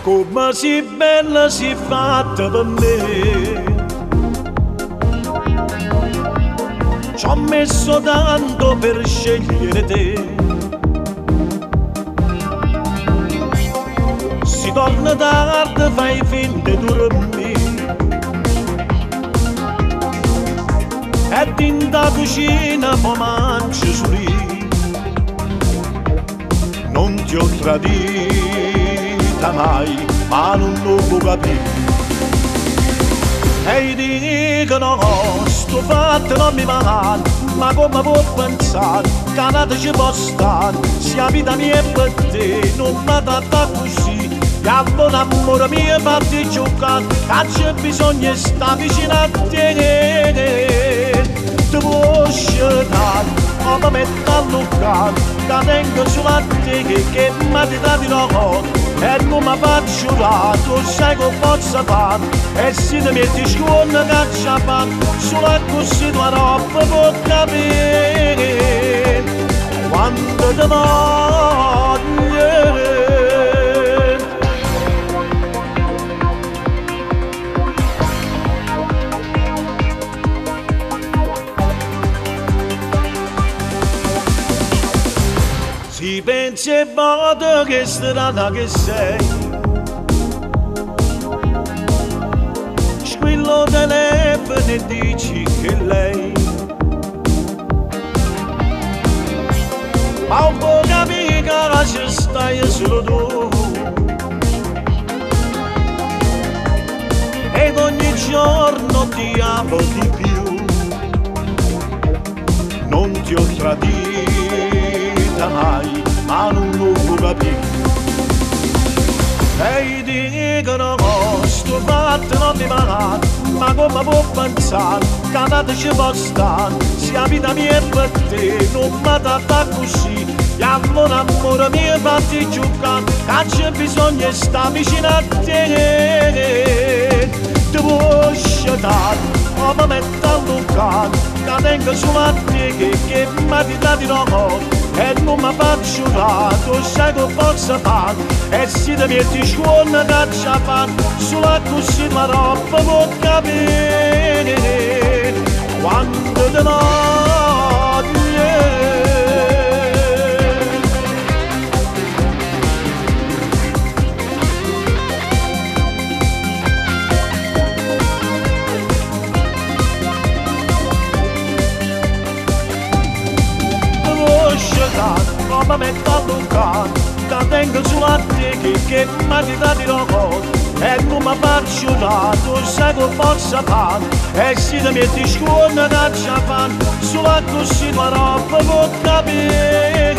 Come si bella si fatta per me, ci ho messo tanto per scegliere te. Si torna tardi, fai finta di dormire, e in da cucina poi mangi su lì. Non ti ho tradita mai, ma non lo può capire. E dicono sto fatto non mi va, ma come può pensare che nata ci può stare? Se la vita mia è per te, non mi tratta così. E a buon amore mio fatti giocare, che c'è bisogno di stare vicino a te. Ti può scegliere, o mi metto a luccare, che tengo solo a te, che mi ti dà di no. E non mi faccio là, tu sai che posso fare. E se ti metti scuola caccia fa, solo così tua roba può capire quando ti voglio. Si pensi e vado che strada che sei, squillo telefono e dici che lei, ma un po' capi che ci stai solo tu, ed ogni giorno ti amo di più. Non ti ho tradita mai, ma non lo può capire. E dicono sto fatto non mi va, ma come può pensare che nata ci può stare? Se la vita mia è per te, non mi tratta così. E amore, amore mio fatti giocare, che c'è bisogno di stare vicino a te. Ti può scegliere, o mi metto a luccare, che tengo solo a te, che mi ti dà di no. E non mi faccio là, tu sai che posso fare. E se ti metti scuola caccia fa, solo così tua roba può capire quando ti voglio. Come metto a luccare, che tengo solo a te, che mi ti dà di no. E non mi faccio là, tu sai che posso fare. E se ti metti scuola caccia fa, solo così tua roba può capire